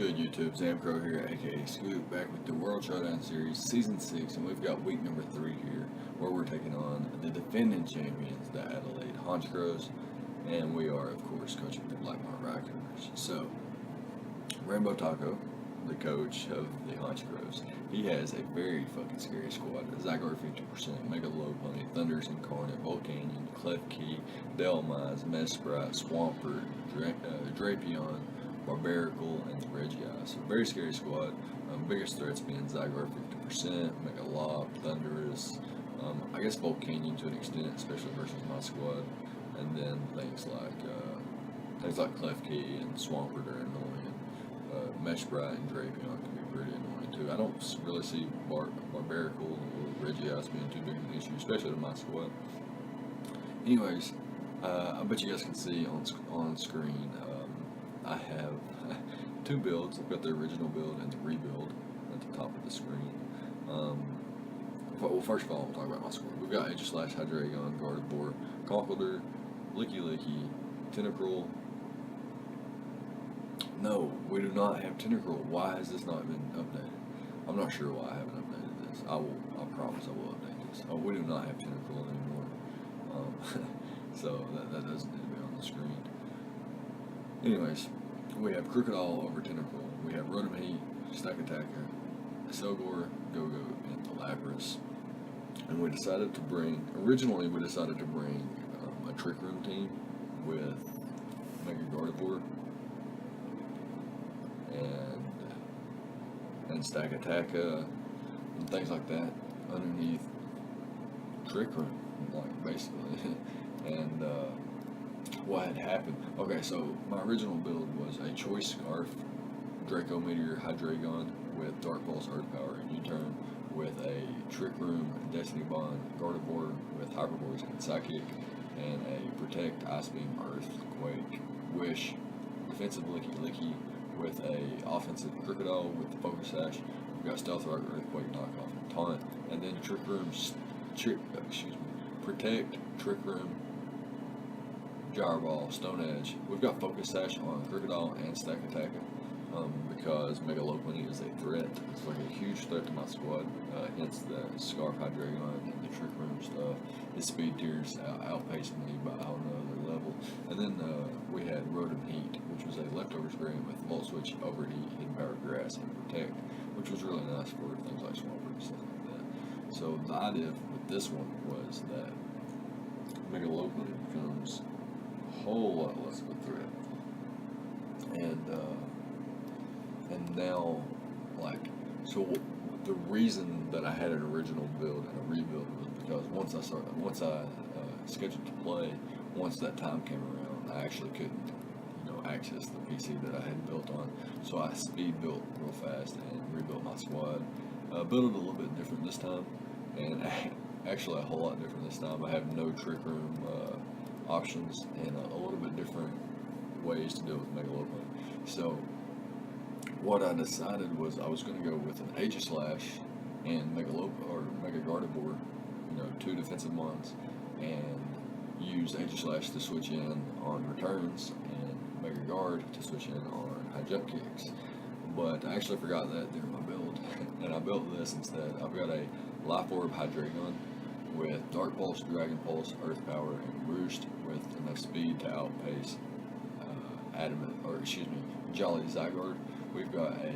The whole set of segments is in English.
good, YouTube? Honchkrows here, aka Scoop, back with the World Showdown Series, Season 6, and we've got week number 3 here, where we're taking on the defending champions, the Adelaide Honchkrows, and we are, of course, coaching the Blackmont Raikougars. So, Rainbow Taco, the coach of the Honchkrows, he has a very fucking scary squad. Zygarde 50%, Mega Low Pony, Thunders Incarnate, Volcanion, Clef Key, Delmize, Mesprit, Swampert, Drapion, Barbarical, and Regii. So very scary squad. Biggest threats being Zygarde 50%, Mega Lob, Thundurus, I guess Volcanion to an extent, especially versus my squad. And then things like Clef Key and Swampert are annoying. Mesprit and Drapion can be pretty annoying too. I don't really see Barbarical or Regii being too big of an issue, especially to my squad. Anyways, I bet you guys can see on screen. I have two builds. I've got the original build and the rebuild at the top of the screen. Well, first of all, we'll talk about my squad. We've got Aegislash, Hydreigon, Gardevoir, Conkeldurr, Licky, Tentacruel. No, we do not have Tentacruel. Why has this not been updated? I'm not sure why I haven't updated this. I promise I will update this. Oh, we do not have Tentacruel anymore. So that doesn't need to be on the screen. Anyways, we have Crocodile over Tentacruel. We have Rotom Heat, Stakataka, Selgor, Go-Go, and the Lapras. And originally we decided to bring a Trick Room team with Mega Gardevoir and Stakataka and things like that underneath Trick Room, like basically. And what had happened? Okay, so my original build was a Choice Scarf, Draco Meteor, Hydreigon with Dark Pulse, Earth Power, and U-Turn with a Trick Room, Destiny Bond, Gardevoir with Hyper Voice and Psychic, and a Protect, Ice Beam, Earthquake, Wish, Defensive Licky with a offensive Crocodile with the Focus Sash. We've got Stealth Rock, Earthquake, Knockoff, and Taunt, and then Trick Room, Protect, Trick Room, Gyro Ball, Stone Edge. We've got Focus Sash on Crocodile and Stakataka because Mega Low Pony is a threat. It's like a huge threat to my squad, hence the Scarf Hydreigon and the Trick Room stuff. His speed tiers outpaced me by a whole nother level. And then we had Rotom Heat, which was a leftovers variant with Volt Switch, Overheat, Hidden Power Grass, and Protect, which was really nice for things like Swampert and stuff like that. So the idea with this one was that Mega Low Pony becomes a whole lot less of a threat. And now, so the reason that I had an original build and a rebuild was because once I scheduled to play, once that time came around, I actually couldn't, access the PC that I had built on. So I speed built real fast and rebuilt my squad. Built it a little bit different this time, and actually a whole lot different this time. I have no Trick Room options and a little bit different ways to deal with Mega Low Pony. So what I decided was I was going to go with an Aegislash and Mega Gardevoir, two defensive ones, and use Aegislash to switch in on returns and Mega Guard to switch in on high jump kicks. But I actually forgot that during my build, and I built this instead. I've got a Life Orb Hydreigon with Dark Pulse, Dragon Pulse, Earth Power, and Roost with enough speed to outpace Jolly Zygarde. We've got a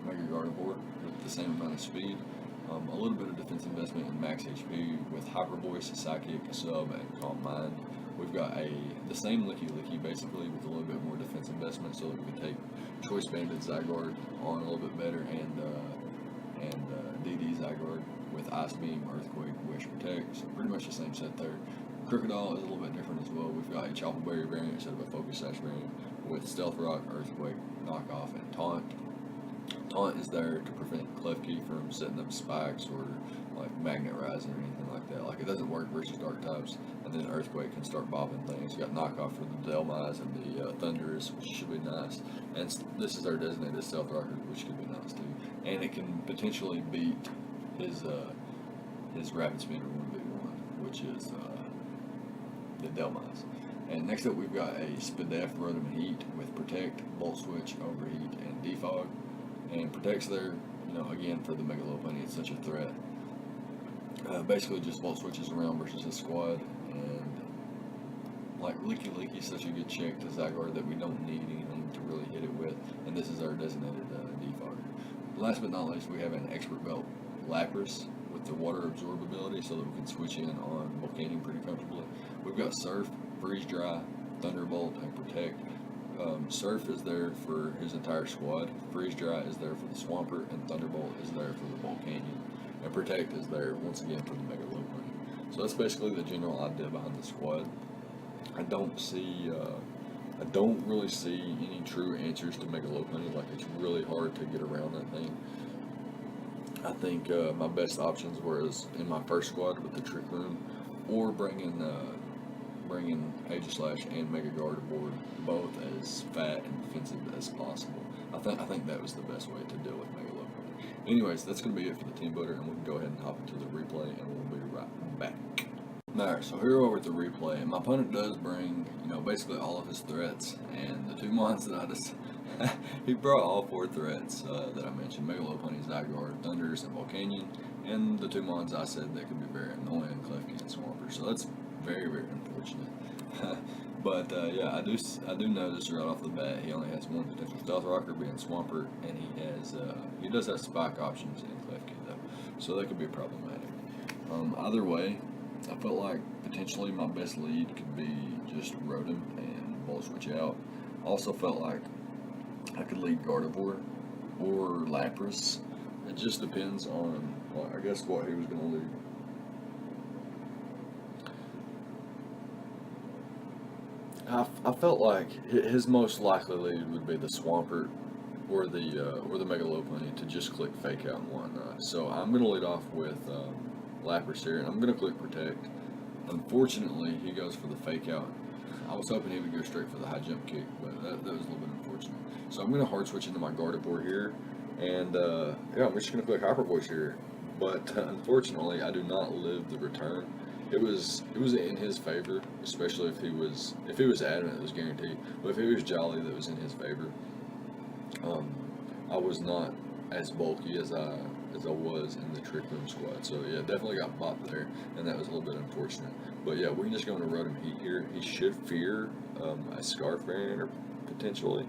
Mega Gardevoir with the same amount of speed, a little bit of defense investment in max HP with Hyper Voice, Psychic, Sub, and Calm Mind. We've got the same Licky basically with a little bit more defense investment so that we can take Choice Banded Zygarde on a little bit better and DD Zygarde with Ice Beam, Earthquake, Wish, Protect. So pretty much the same set there. Crocodile is a little bit different as well. We've got a Chople Berry variant instead of a Focus Sash variant with Stealth Rock, Earthquake, Knockoff, and Taunt. Taunt is there to prevent Clef Key from setting up spikes or like Magnet Rising or anything like that. Like it doesn't work versus Dark types. And then Earthquake can start bopping things. You got Knockoff for the Delmize and the Thundurus, which should be nice. And this is our designated Stealth Rocker, which could be nice too. And it can potentially beat his Rapid Spinner 1v1, which is the Delmize. And next up, we've got a SPDF Rotom Heat with Protect, Volt Switch, Overheat, and Defog. And Protect's there, again, for the Mega Lopunny. It's such a threat. Basically, just Volt Switches around versus his squad. And like Leaky is such a good check to Zygarde that we don't need anything to really hit it with. And this is our designated Defogger. Last but not least, we have an Expert Belt Lapras with the water absorbability so that we can switch in on Volcanion pretty comfortably. We've got Surf, Freeze Dry, Thunderbolt, and Protect. Surf is there for his entire squad, Freeze Dry is there for the Swampert, and Thunderbolt is there for the Volcanion. And Protect is there once again for the Mega Lopunny. So that's basically the general idea behind the squad. I don't really see any true answers to Mega Lopunny. Like, it's really hard to get around that thing. I think my best options were in my first squad with the Trick Room, or bringing Aegislash and Mega Guard aboard, both as fat and defensive as possible. I think that was the best way to deal with Mega Lopunny. Anyways, that's going to be it for the team builder, and we can go ahead and hop into the replay, and we'll be right back. Alright, so here we are with the replay, and my opponent does bring, basically all of his threats, and the two mons that I just, he brought all four threats that I mentioned, Mega Lopunny, Zygarde, Thundurus, and Volcanion, and the two mons I said that could be very annoying, Klefki and Swampert, so that's very, very unfortunate. But yeah, I do notice right off the bat he only has one potential Stealth Rocker, being Swampert, and he does have Spike options in Klefki though, so that could be problematic. Either way, I felt like potentially my best lead could be just Rotom and Volt Switch out. Also felt like I could lead Gardevoir or Lapras. It just depends on, I guess, what he was going to lead. I felt like his most likely lead would be the Swampert or the Mega Lopunny to just click Fake Out and whatnot. So I'm going to lead off with Lapras here, and I'm going to click Protect. Unfortunately, he goes for the Fake Out. I was hoping he would go straight for the High Jump Kick, but that was a little bit unfortunate. So I'm going to Hard Switch into my Gardevoir here, and yeah, I'm just going to click Hyper Voice here. But unfortunately, I do not live the return. It was in his favor, especially if he was adamant, it was guaranteed. But if he was Jolly, that was in his favor. I was not as bulky as I was in the Trick Room squad. So yeah, definitely got bopped there, and that was a little bit unfortunate. But yeah, we can just go into Rotom Heat here. He should fear a Scarf variant potentially,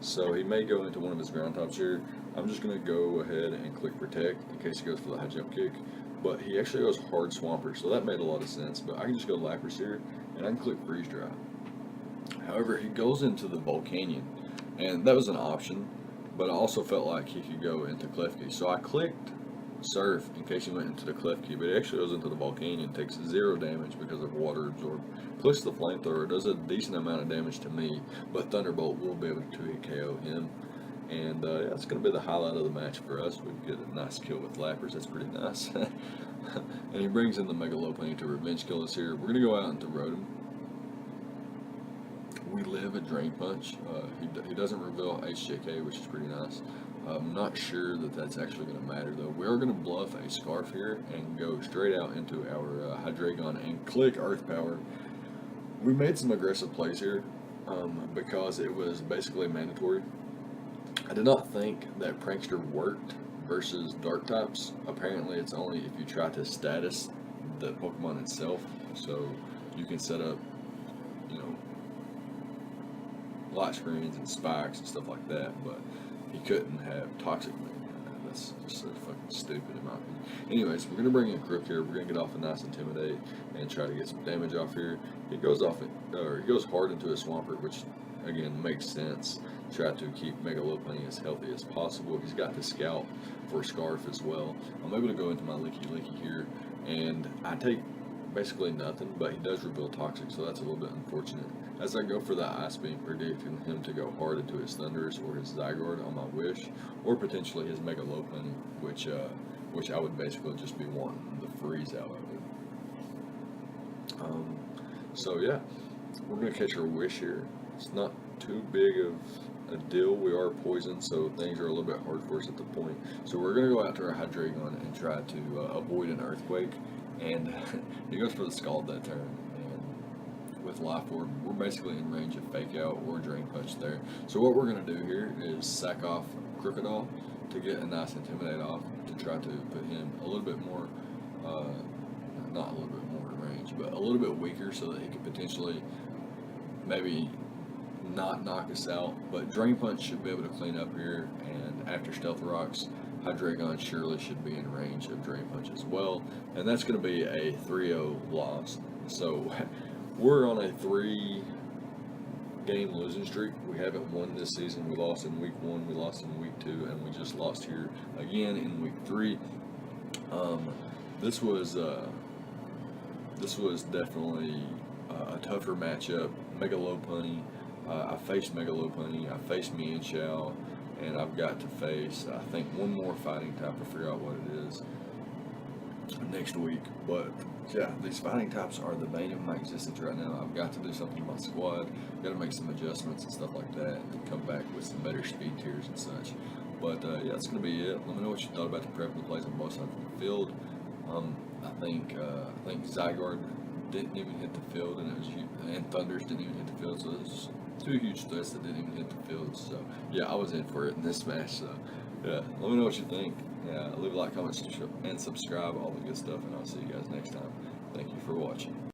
so he may go into one of his ground tops here. I'm just going to go ahead and click Protect in case he goes for the High Jump Kick. But he actually goes Hard Swampert, so that made a lot of sense. But I can just go Lapras here, and I can click Freeze Dry. However, he goes into the Volcanion, and that was an option, but I also felt like he could go into Klefki. So I clicked Surf in case he went into the Klefki, but he actually goes into the Volcanion, takes 0 damage because of Water Absorb. Clicks the Flamethrower, does a decent amount of damage to me, but Thunderbolt will be able to 2-hit KO him. And yeah, that's going to be the highlight of the match for us. We get a nice kill with Lapras. That's pretty nice. And he brings in the Mega Lopunny to revenge kill us here. We're going to go out into Rotom. We live a Drain Punch. He doesn't reveal HJK, which is pretty nice. I'm not sure that that's actually going to matter, though. We are going to bluff a Scarf here and go straight out into our Hydreigon and click Earth Power. We made some aggressive plays here because it was basically mandatory. I did not think that Prankster worked versus Dark types. Apparently, it's only if you try to status the Pokemon itself. So you can set up, light screens and spikes and stuff like that, but he couldn't have Toxic Mane. That's just so fucking stupid in my opinion. Anyways, we're gonna bring in Crook here. We're gonna get off a nice Intimidate and try to get some damage off here. He goes hard into a Swampert, which again makes sense. Try to keep Mega Lopunny as healthy as possible. He's got the Scout for Scarf as well. I'm able to go into my Leaky here, and I take basically nothing, but he does reveal Toxic, so that's a little bit unfortunate. As I go for that Ice Beam, predicting him to go hard into his Thundurus or his Zygarde on my Wish, or potentially his Mega Lopunny, which I would basically just be wanting the freeze out of it. So yeah, we're gonna catch our Wish here. It's not too big of a deal. We are poisoned, so things are a little bit hard for us at the point. So we're gonna go after our Hydreigon and try to avoid an Earthquake, and he goes for the Scald that turn. with life orb, we're basically in range of fake out or drain punch there. So what we're going to do here is sack off Crocodile to get a nice intimidate off to try to put him a little bit more, not a little bit more in range, but a little bit weaker so that he could potentially maybe not knock us out. But Drain Punch should be able to clean up here, and after Stealth Rocks, Hydreigon surely should be in range of Drain Punch as well, and that's going to be a 3-0 loss. So we're on a 3-game losing streak. We haven't won this season. We lost in week 1, we lost in week 2, and we just lost here again in week 3. This was definitely a tougher matchup. Mega Lopunny. I faced Mega Lopunny. I faced Mienshao, and I've got to face, I think, one more fighting type. I figure out what it is next week. But yeah, these fighting types are the bane of my existence right now. I've got to do something to my squad. Got to make some adjustments and stuff like that, and come back with some better speed tiers and such. But yeah, that's going to be it. Let me know what you thought about the prep and the plays on both sides of the field. I think Zygarde didn't even hit the field, and Thunders didn't even hit the field. So there's 2 huge threats that didn't even hit the field. So yeah, I was in for it in this match. So yeah, let me know what you think. Yeah, leave a like, comment, and subscribe, all the good stuff, and I'll see you guys next time. Thank you for watching.